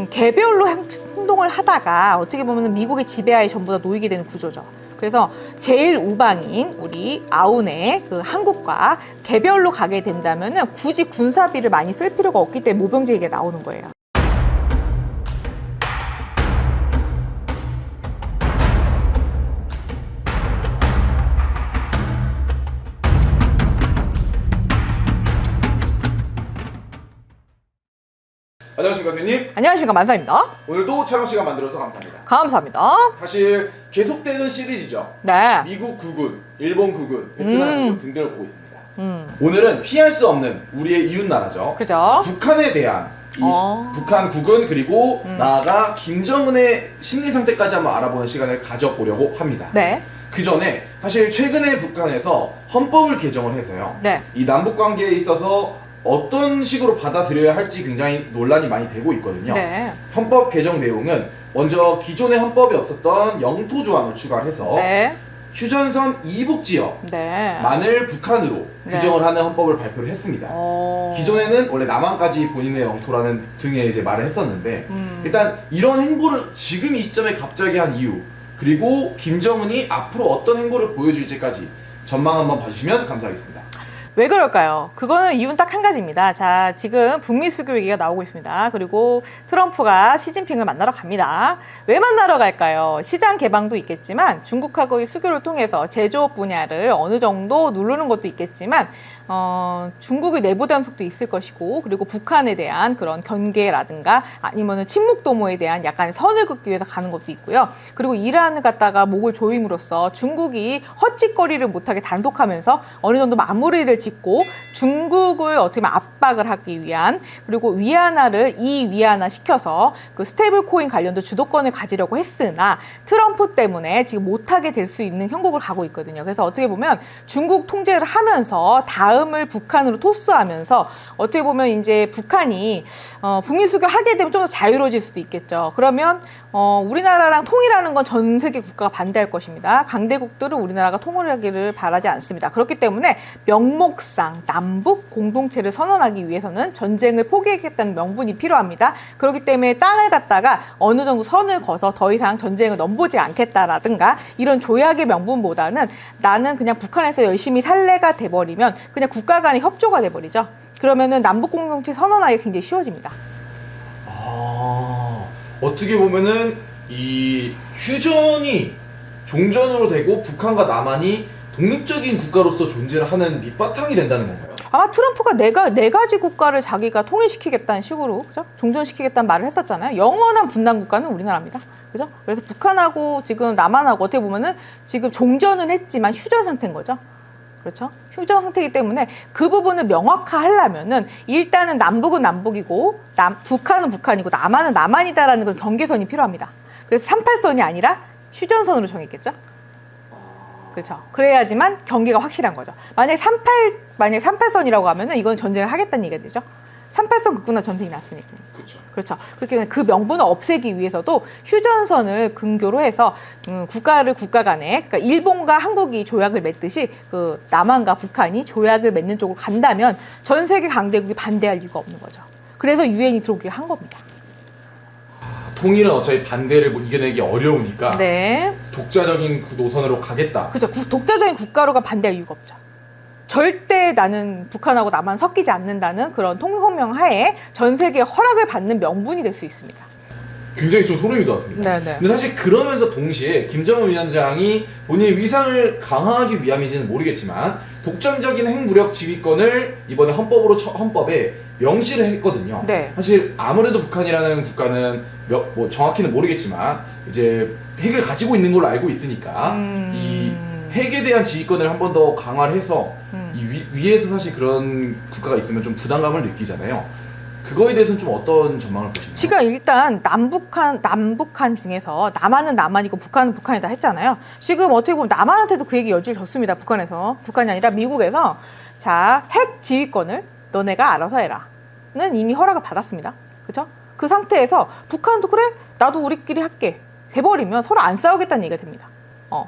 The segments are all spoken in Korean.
개별로 행동을 하다가 어떻게 보면 미국의 지배하에 전부 다 놓이게 되는 구조죠. 그래서 제일 우방인 우리 아운의 그 한국과 개별로 가게 된다면은 굳이 군사비를 많이 쓸 필요가 없기 때문에 모병제 얘기가 나오는 거예요. 안녕하십니까 선생님. 안녕하십니까, 만사입니다. 오늘도 촬영 시간 만들어서 감사합니다. 감사합니다. 사실 계속되는 시리즈죠. 네. 미국 국군, 일본 국군, 베트남 국군 등등을 보고 있습니다. 음. 오늘은 피할 수 없는 우리의 이웃 나라죠. 그죠? 북한에 대한 이 북한 국군 그리고 나아가 김정은의 심리 상태까지 한번 알아보는 시간을 가져보려고 합니다. 네. 그 전에 사실 최근에 북한에서 헌법을 개정을 해서요. 네. 이 남북 관계에 있어서 어떤 식으로 받아들여야 할지 굉장히 논란이 많이 되고 있거든요. 네. 헌법 개정 내용은 먼저 기존의 헌법에 없었던 영토 조항을 추가해서 네. 휴전선 이북 지역만을 네. 북한으로 네. 규정을 하는 헌법을 발표를 했습니다. 어... 기존에는 원래 남한까지 본인의 영토라는 등의 이제 말을 했었는데 일단 이런 행보를 지금 이 시점에 갑자기 한 이유, 그리고 김정은이 앞으로 어떤 행보를 보여줄지까지 전망 한번 봐주시면 감사하겠습니다. 왜 그럴까요? 그거는 이유는 딱 한 가지입니다. 자, 지금 북미 수교 얘기가 나오고 있습니다. 그리고 트럼프가 시진핑을 만나러 갑니다. 왜 만나러 갈까요? 시장 개방도 있겠지만 중국하고의 수교를 통해서 제조업 분야를 어느 정도 누르는 것도 있겠지만 중국의 내부 단속도 있을 것이고, 그리고 북한에 대한 그런 경계라든가 아니면은 침묵 도모에 대한 약간의 선을 긋기 위해서 가는 것도 있고요. 그리고 이란을 갖다가 목을 조임으로써 중국이 헛짓거리를 못하게 단독하면서 어느 정도 마무리를 짓고 중국을 어떻게 보면 압박을 하기 위한, 그리고 위안화를 위안화 시켜서 그 스테이블 코인 관련도 주도권을 가지려고 했으나 트럼프 때문에 지금 못하게 될 수 있는 형국을 가고 있거든요. 그래서 어떻게 보면 중국 통제를 하면서 다음을 북한으로 토스하면서 어떻게 보면 이제 북한이 북미 수교 하게 되면 좀 더 자유로워질 수도 있겠죠. 그러면 우리나라랑 통일하는 건 전 세계 국가가 반대할 것입니다. 강대국들은 우리나라가 통일하기를 바라지 않습니다. 그렇기 때문에 명목상 남북 공동체를 선언하기 위해서는 전쟁을 포기하겠다는 명분이 필요합니다. 그렇기 때문에 땅을 갖다가 어느 정도 선을 그어서 더 이상 전쟁을 넘보지 않겠다라든가 이런 조약의 명분보다는 나는 그냥 북한에서 열심히 살래가 돼버리면 그냥 국가 간의 협조가 돼버리죠. 그러면은 남북 공동체 선언하기 굉장히 쉬워집니다. 어떻게 보면은 이 휴전이 종전으로 되고 북한과 남한이 독립적인 국가로서 존재를 하는 밑바탕이 된다는 건가요? 아마 트럼프가 네 가지 국가를 자기가 통일시키겠다는 식으로, 그죠? 종전시키겠다는 말을 했었잖아요. 영원한 분단 국가는 우리나라입니다. 그죠? 그래서 북한하고 지금 남한하고 어떻게 보면은 지금 종전은 했지만 휴전 상태인 거죠. 그렇죠? 휴전 상태이기 때문에 그 부분을 명확화하려면은 일단은 남북은 남북이고 북한은 북한이고 남한은 남한이다라는 그런 경계선이 필요합니다. 그래서 38선이 아니라 휴전선으로 정했겠죠? 그렇죠. 그래야지만 경계가 확실한 거죠. 만약에 38선이라고 하면은 이건 전쟁을 하겠다는 얘기가 되죠. 38선 긋구나 전쟁이 났으니까. 그렇죠. 그렇기 때문에 그 명분을 없애기 위해서도 휴전선을 근교로 해서 국가 간에, 그러니까 일본과 한국이 조약을 맺듯이 그 남한과 북한이 조약을 맺는 쪽으로 간다면 전 세계 강대국이 반대할 이유가 없는 거죠. 그래서 유엔이 들어오기를 한 겁니다. 통일은 어차피 반대를 이겨내기 어려우니까 네. 독자적인 노선으로 가겠다. 그렇죠. 독자적인 국가로가 반대할 이유가 없죠. 절대 나는 북한하고 남한 섞이지 않는다는 그런 통일혁명 하에 전 세계의 허락을 받는 명분이 될 수 있습니다. 굉장히 좀 소름이 돋았습니다. 네네. 근데 사실 그러면서 동시에 김정은 위원장이 본인의 위상을 강화하기 위함인지는 모르겠지만 독점적인 핵무력 지휘권을 이번에 헌법에 명시를 했거든요. 네. 사실 아무래도 북한이라는 국가는 뭐 정확히는 모르겠지만 이제 핵을 가지고 있는 걸로 알고 있으니까 이 핵에 대한 지휘권을 한 번 더 강화를 해서 이 위에서 사실 그런 국가가 있으면 좀 부담감을 느끼잖아요. 그거에 대해서는 좀 어떤 전망을 보시나요? 지금 일단 남북한 중에서 남한은 남한이고 북한은 북한이다 했잖아요. 지금 어떻게 보면 남한한테도 그 얘기 여지를 줬습니다. 북한이 아니라 미국에서 자, 핵 지휘권을 너네가 알아서 해라는 이미 허락을 받았습니다. 그렇죠? 그 상태에서 북한도 그래? 나도 우리끼리 할게. 돼버리면 서로 안 싸우겠다는 얘기가 됩니다.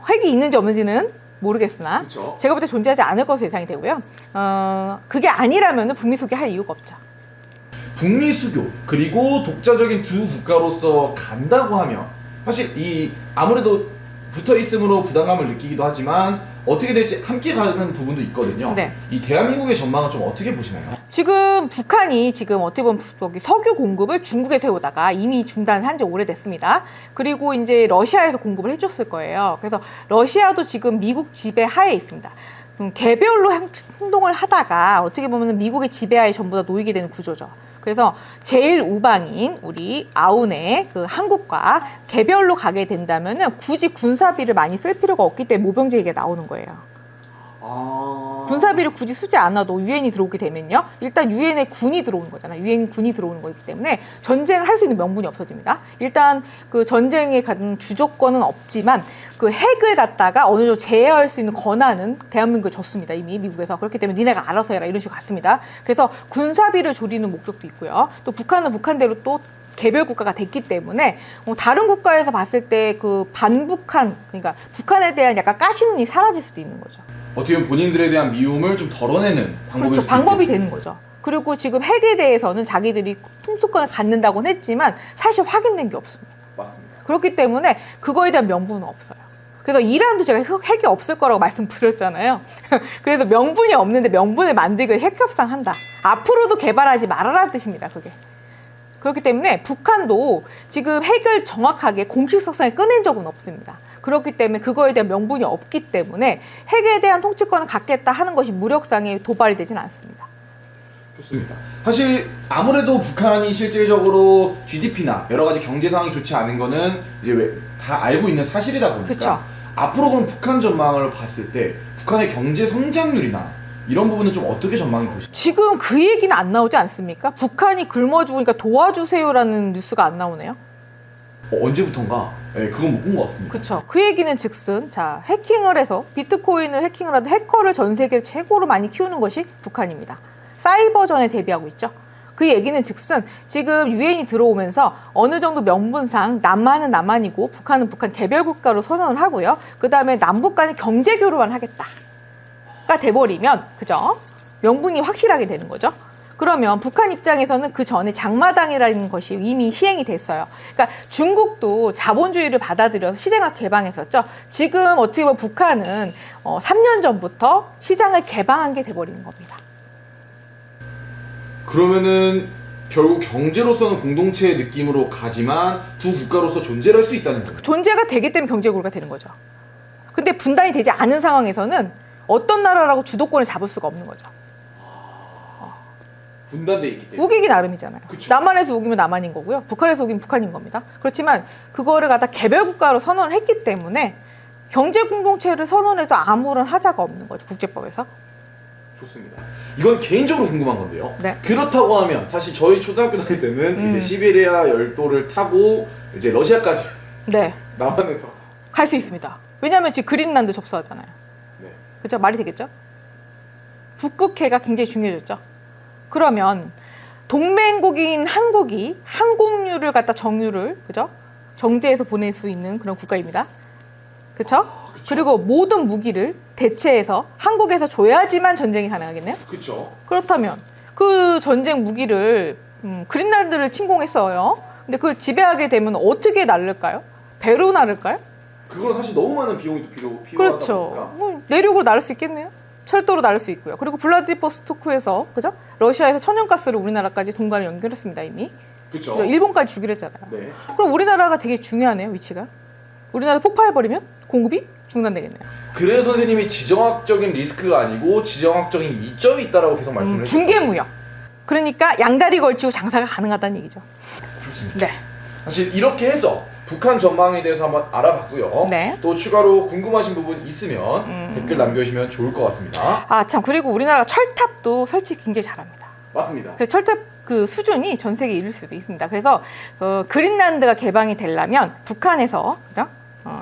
핵이 있는지 없는지는 모르겠으나 그쵸. 제가 볼 때 존재하지 않을 것으로 예상이 되고요. 그게 아니라면 북미 수교 할 이유가 없죠. 북미 수교 그리고 독자적인 두 국가로서 간다고 하면 사실 이 아무래도 붙어 있음으로 부담감을 느끼기도 하지만 어떻게 될지 함께 가는 부분도 있거든요. 네. 이 대한민국의 전망은 좀 어떻게 보시나요? 지금 북한이 지금 어떻게 보면 여기 석유 공급을 중국에 세우다가 이미 중단한 지 오래됐습니다. 그리고 이제 러시아에서 공급을 해줬을 거예요. 그래서 러시아도 지금 미국 지배 하에 있습니다. 개별로 행동을 하다가 어떻게 보면 미국의 지배하에 전부 다 놓이게 되는 구조죠. 그래서 제일 우방인 우리 아운의 그 한국과 개별로 가게 된다면은 굳이 군사비를 많이 쓸 필요가 없기 때문에 모병제 얘기가 나오는 거예요. 군사비를 굳이 쓰지 않아도 유엔이 들어오게 되면요. 일단 유엔에 군이 들어오는 거잖아요. 유엔 군이 들어오는 거기 때문에 전쟁을 할 수 있는 명분이 없어집니다. 일단 그 전쟁에 가는 주조건은 없지만 그 핵을 갖다가 어느 정도 제어할 수 있는 권한은 대한민국에 줬습니다. 이미 미국에서. 그렇기 때문에 니네가 알아서 해라 이런 식으로 갔습니다. 그래서 군사비를 줄이는 목적도 있고요. 또 북한은 북한대로 또 개별 국가가 됐기 때문에 다른 국가에서 봤을 때 그 반북한 그러니까 북한에 대한 약간 가시눈이 사라질 수도 있는 거죠. 어떻게 보면 본인들에 대한 미움을 좀 덜어내는 방법일 그렇죠. 수도 방법이 있겠네요. 되는 거죠. 그리고 지금 핵에 대해서는 자기들이 통수권을 갖는다고는 했지만 사실 확인된 게 없습니다. 맞습니다. 그렇기 때문에 그거에 대한 명분은 없어요. 그래서 이란도 제가 핵이 없을 거라고 말씀드렸잖아요. 그래서 명분이 없는데 명분을 만들기 위해 핵 협상한다. 앞으로도 개발하지 말아라는 뜻입니다. 그게. 그렇기 때문에 북한도 지금 핵을 정확하게 공식 석상에 꺼낸 적은 없습니다. 그렇기 때문에 그거에 대한 명분이 없기 때문에 핵에 대한 통치권을 갖겠다 하는 것이 무력상에 도발이 되진 않습니다. 좋습니다. 사실 아무래도 북한이 실질적으로 GDP나 여러 가지 경제 상황이 좋지 않은 거는 이제 다 알고 있는 사실이다 보니까 그쵸. 앞으로 그럼 북한 전망을 봤을 때 북한의 경제 성장률이나 이런 부분은 좀 어떻게 전망이 보시나요? 지금 그 얘기는 안 나오지 않습니까? 북한이 굶어 죽으니까 도와주세요라는 뉴스가 안 나오네요. 언제부턴가? 네, 그건 못 본 것 같습니다. 그렇죠. 그 얘기는 즉슨 자 해킹을 해서 비트코인을 해킹을 하던 해커를 전 세계 최고로 많이 키우는 것이 북한입니다. 사이버전에 대비하고 있죠. 그 얘기는 즉슨 지금 유엔이 들어오면서 어느 정도 명분상 남한은 남한이고 북한은 북한 개별 국가로 선언을 하고요. 그 다음에 남북 간의 경제 교류만 하겠다가 돼버리면 그죠? 명분이 확실하게 되는 거죠. 그러면 북한 입장에서는 그 전에 장마당이라는 것이 이미 시행이 됐어요. 그러니까 중국도 자본주의를 받아들여서 시장을 개방했었죠. 지금 어떻게 보면 북한은 3년 전부터 시장을 개방한 게 돼버리는 겁니다. 그러면은 결국 경제로서는 공동체의 느낌으로 가지만 두 국가로서 존재를 할 수 있다는 거예요. 존재가 되기 때문에 경제구조가 되는 거죠. 근데 분단이 되지 않은 상황에서는 어떤 나라라고 주도권을 잡을 수가 없는 거죠. 분단돼 있기 때문에. 우기기 나름이잖아요. 그쵸. 남한에서 우기면 남한인 거고요. 북한에서 우기면 북한인 겁니다. 그렇지만 그거를 갖다 개별 국가로 선언을 했기 때문에 경제 공동체를 선언해도 아무런 하자가 없는 거죠. 국제법에서. 좋습니다. 이건 개인적으로 궁금한 건데요. 네. 그렇다고 하면 사실 저희 초등학교 다닐 때는 이제 음. 시베리아 열도를 타고 이제 러시아까지 네. 남한에서 갈 수 있습니다. 왜냐하면 지금 그린란드 접수하잖아요. 네. 그죠? 말이 되겠죠? 북극해가 굉장히 중요해졌죠. 그러면 동맹국인 한국이 항공유를 갖다 정유를 그죠? 정제해서 보낼 수 있는 그런 국가입니다. 그렇죠? 그쵸. 그리고 모든 무기를 대체해서 한국에서 줘야지만 전쟁이 가능하겠네요. 그렇죠. 그렇다면 그 전쟁 무기를 그린란드를 침공했어요. 근데 그걸 지배하게 되면 어떻게 날릴까요? 배로 날릴까요? 그건 사실 너무 많은 비용이 필요하다 그렇죠. 보니까. 뭐 내륙으로 날릴 수 있겠네요. 철도로 날릴 수 있고요. 그리고 블라디보스토크에서 그죠? 러시아에서 천연가스를 우리나라까지 동반을 연결했습니다 이미. 그렇죠. 그죠? 일본까지 주기로 했잖아요. 네. 그럼 우리나라가 되게 중요하네요 위치가. 우리나라 폭파해버리면 공급이 중단되겠네요. 그래서 선생님이 지정학적인 리스크가 아니고 지정학적인 이점이 있다라고 계속 말씀을 해주셨어요. 중개무역. 그러니까 양다리 걸치고 장사가 가능하다는 얘기죠. 좋습니다. 네. 사실 이렇게 해서 북한 전망에 대해서 한번 알아봤고요. 네. 또 추가로 궁금하신 부분 있으면 댓글 남겨주시면 좋을 것 같습니다. 아 참 그리고 우리나라가 철탑도 설치 굉장히 잘합니다. 맞습니다. 그래서 철탑 그 수준이 전 세계에 이를 수도 있습니다. 그래서 그린란드가 개방이 되려면 북한에서 그죠?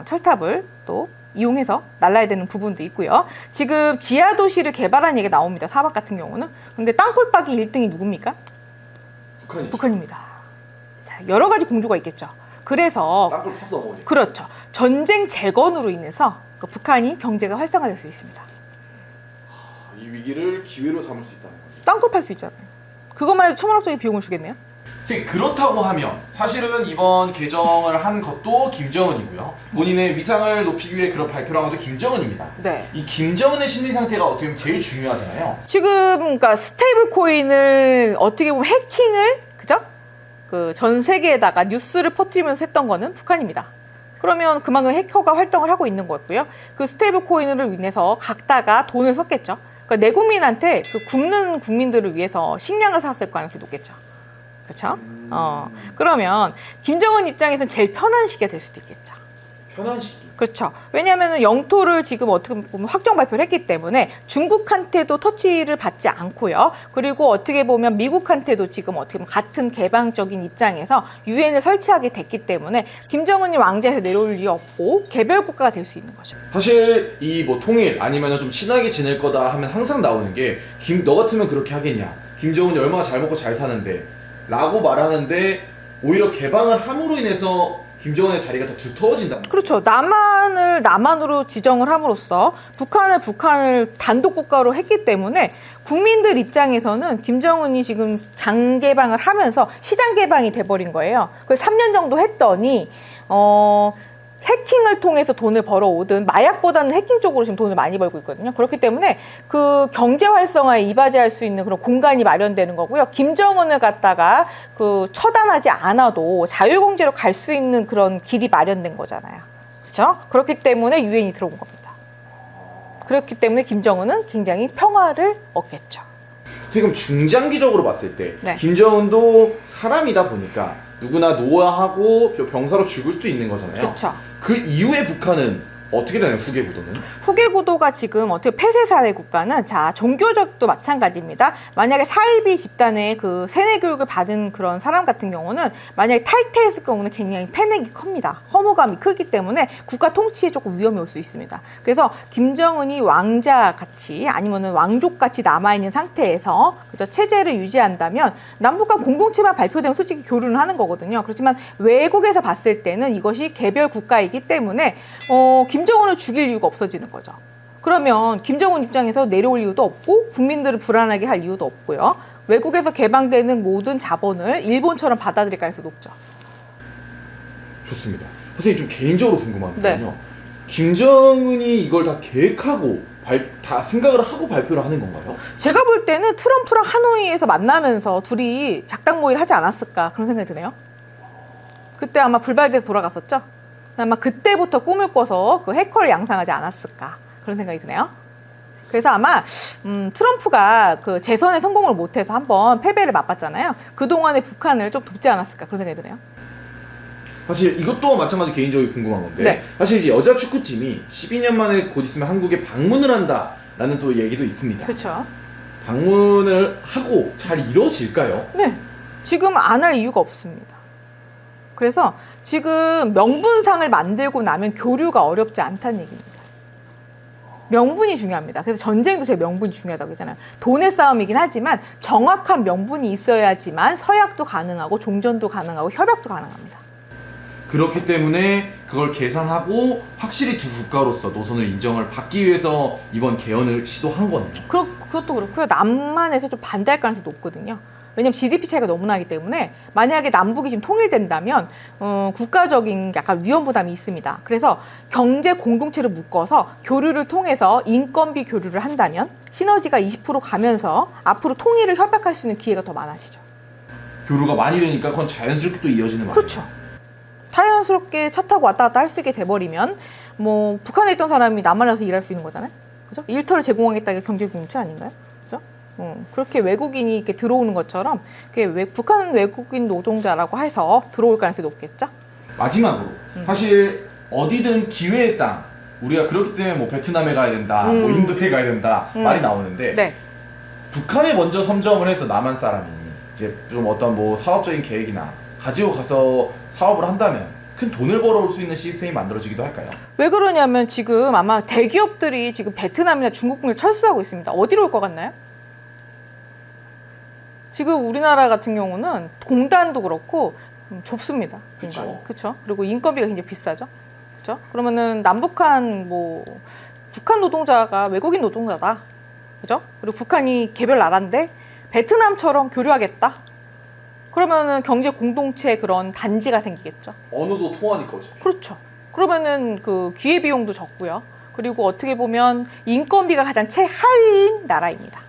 철탑을 또 이용해서 날라야 되는 부분도 있고요. 지금 지하 도시를 개발한 얘기가 나옵니다. 사박 같은 경우는. 근데 땅굴박이 1등이 누굽니까? 북한이죠. 북한입니다. 자, 여러 가지 공조가 있겠죠. 그래서 땅굴 파서 넘어오니. 그렇죠. 전쟁 재건으로 인해서 그 북한이 경제가 활성화될 수 있습니다. 이 위기를 기회로 삼을 수 있다는 거죠. 땅굴 팔 수 있잖아요. 그것만 해도 천문학적인 비용을 주겠네요. 선생님, 그렇다고 하면 사실은 이번 개정을 한 것도 김정은이고요. 본인의 위상을 높이기 위해 그런 발표를 한 것도 김정은입니다. 네. 이 김정은의 심리 상태가 어떻게 보면 제일 중요하잖아요. 지금 그러니까 스테이블 코인을 어떻게 보면 해킹을 그죠? 그 전 세계에다가 뉴스를 퍼뜨리면서 했던 거는 북한입니다. 그러면 그만큼 해커가 활동을 하고 있는 거였고요. 그 스테이블 코인으로 인해서 각다가 돈을 썼겠죠. 그러니까 내 국민한테 그 굶는 국민들을 위해서 식량을 샀을 가능성이 높겠죠. 그렇죠? 그러면 김정은 입장에서는 제일 편한 시기가 될 수도 있겠죠. 편한 시기. 그렇죠. 왜냐하면 영토를 지금 어떻게 보면 확정 발표를 했기 때문에 중국한테도 터치를 받지 않고요. 그리고 어떻게 보면 미국한테도 지금 어떻게 보면 같은 개방적인 입장에서 유엔을 설치하게 됐기 때문에 김정은이 왕좌에서 내려올 리 없고 개별 국가가 될 수 있는 거죠. 사실 이 뭐 통일 아니면 좀 친하게 지낼 거다 하면 항상 나오는 게 너 같으면 그렇게 하겠냐. 김정은이 얼마나 잘 먹고 잘 사는데 라고 말하는데 오히려 개방을 함으로 인해서 김정은의 자리가 더 두터워진다. 그렇죠. 남한을 남한으로 지정을 함으로써 북한을 단독 국가로 했기 때문에 국민들 입장에서는 김정은이 지금 장 개방을 하면서 시장 개방이 돼버린 거예요. 그래서 3년 정도 했더니 해킹을 통해서 돈을 벌어오든 마약보다는 해킹 쪽으로 지금 돈을 많이 벌고 있거든요. 그렇기 때문에 그 경제 활성화에 이바지할 수 있는 그런 공간이 마련되는 거고요. 김정은을 갖다가 그 처단하지 않아도 자유경제로 갈 수 있는 그런 길이 마련된 거잖아요. 그렇죠? 그렇기 때문에 유엔이 들어온 겁니다. 그렇기 때문에 김정은은 굉장히 평화를 얻겠죠. 지금 중장기적으로 봤을 때 네. 김정은도 사람이다 보니까 누구나 노화하고 병사로 죽을 수도 있는 거잖아요. 그렇죠. 그 이후에 북한은 어떻게 되나요? 후계 구도는? 후계 구도가 지금 어떻게 폐쇄 사회 국가는 자 종교적도 마찬가지입니다. 만약에 사이비 집단의 그 세뇌 교육을 받은 그런 사람 같은 경우는 만약에 탈퇴했을 경우는 굉장히 패닉이 큽니다. 허무감이 크기 때문에 국가 통치에 조금 위험이 올 수 있습니다. 그래서 김정은이 왕자 같이 아니면은 왕족 같이 남아 있는 상태에서 그저 체제를 유지한다면 남북 간 공동체만 발표되면 솔직히 교류는 하는 거거든요. 그렇지만 외국에서 봤을 때는 이것이 개별 국가이기 때문에 김정은을 죽일 이유가 없어지는 거죠. 그러면 김정은 입장에서 내려올 이유도 없고 국민들을 불안하게 할 이유도 없고요. 외국에서 개방되는 모든 자본을 일본처럼 받아들일 가능성이 높죠. 좋습니다. 선생님 좀 개인적으로 궁금한 네. 거는요. 김정은이 이걸 다 계획하고 다 생각을 하고 발표를 하는 건가요? 제가 볼 때는 트럼프랑 하노이에서 만나면서 둘이 작당 모의를 하지 않았을까 그런 생각이 드네요. 그때 아마 불발돼서 돌아갔었죠. 아마 그때부터 꿈을 꿔서 그 해커를 양상하지 않았을까 그런 생각이 드네요. 그래서 아마 트럼프가 그 재선에 성공을 못해서 한번 패배를 맛봤잖아요. 그동안에 북한을 좀 돕지 않았을까 그런 생각이 드네요. 사실 이것도 마찬가지 개인적으로 궁금한 건데 네. 사실 이제 여자 축구팀이 12년 만에 곧 있으면 한국에 방문을 한다라는 또 얘기도 있습니다. 그렇죠. 방문을 하고 잘 이루어질까요? 네. 지금 안 할 이유가 없습니다. 그래서 지금 명분상을 만들고 나면 교류가 어렵지 않다는 얘기입니다. 명분이 중요합니다. 그래서 전쟁도 제 명분이 중요하다고 했잖아요. 돈의 싸움이긴 하지만 정확한 명분이 있어야지만 서약도 가능하고 종전도 가능하고 협약도 가능합니다. 그렇기 때문에 그걸 계산하고 확실히 두 국가로서 노선을 인정을 받기 위해서 이번 개헌을 시도한 거네요. 그것도 그렇고요. 남한에서 좀 반대할 가능성이 높거든요. 왜냐면 GDP 차이가 너무 나기 때문에 만약에 남북이 지금 통일된다면 국가적인 약간 위험 부담이 있습니다. 그래서 경제 공동체를 묶어서 교류를 통해서 인건비 교류를 한다면 시너지가 20% 가면서 앞으로 통일을 협약할 수 있는 기회가 더 많아지죠. 교류가 많이 되니까 그건 자연스럽게 또 이어지는 거죠. 그렇죠. 자연스럽게 차 타고 왔다 갔다 할 수 있게 돼버리면 뭐 북한에 있던 사람이 남한에 와서 일할 수 있는 거잖아요. 그죠? 일터를 제공하겠다는 게 경제 공동체 아닌가요? 그죠? 그렇게 외국인이 이렇게 들어오는 것처럼 북한 외국인 노동자라고 해서 들어올 가능성이 높겠죠? 마지막으로 사실 어디든 기회의 땅 우리가 그렇기 때문에 뭐 베트남에 가야 된다, 뭐 인도에 가야 된다 말이 나오는데 네. 북한에 먼저 선점을 해서 남한 사람이 이제 좀 어떤 뭐 사업적인 계획이나 가지고 가서 사업을 한다면 큰 돈을 벌어올 수 있는 시스템이 만들어지기도 할까요? 왜 그러냐면 지금 아마 대기업들이 지금 베트남이나 중국군을 철수하고 있습니다. 어디로 올 것 같나요? 지금 우리나라 같은 경우는 공단도 그렇고 좁습니다. 그쵸. 그렇죠. 그리고 인건비가 굉장히 비싸죠. 그렇죠. 그러면은 남북한 뭐 북한 노동자가 외국인 노동자다. 그죠? 그리고 북한이 개별 나라인데 베트남처럼 교류하겠다? 그러면은 경제 공동체 그런 단지가 생기겠죠. 언어도 통하니까 어차피. 그렇죠. 그러면은 그 기회비용도 적고요. 그리고 어떻게 보면 인건비가 가장 최하위인 나라입니다.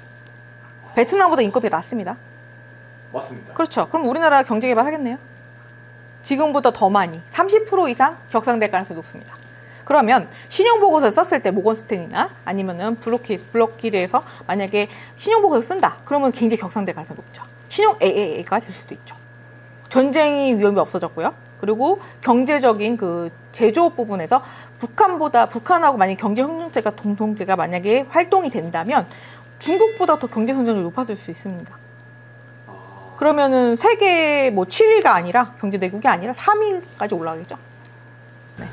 베트남보다 인건비가 낮습니다. 맞습니다. 그렇죠. 그럼 우리나라 경제개발 하겠네요. 지금보다 더 많이 30% 이상 격상될 가능성이 높습니다. 그러면 신용보고서를 썼을 때 모건스탠이나 아니면은 블록키드에서 만약에 신용보고서를 쓴다. 그러면 굉장히 격상될 가능성이 높죠. 신용 AAA가 될 수도 있죠. 전쟁이 위험이 없어졌고요. 그리고 경제적인 그 제조업 부분에서 북한하고 만약 경제 협력체가 동통제가 만약에 활동이 된다면 중국보다 더 경제 성장률이 높아질 수 있습니다. 그러면은 세계 뭐 7위가 아니라 경제 내국이 아니라 3위까지 올라가겠죠. 네.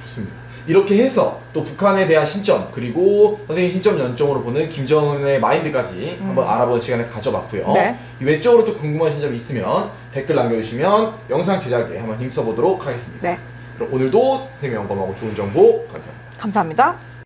좋습니다. 이렇게 해서 또 북한에 대한 신점 그리고 선생님 신점 연정으로 보는 김정은의 마인드까지 한번 알아보는 시간을 가져봤고요. 네. 이 외적으로 또 궁금하신 점이 있으면 댓글 남겨주시면 영상 제작에 한번 힘써보도록 하겠습니다. 네. 그럼 오늘도 선생님 영감하고 좋은 정보 감사합니다. 감사합니다.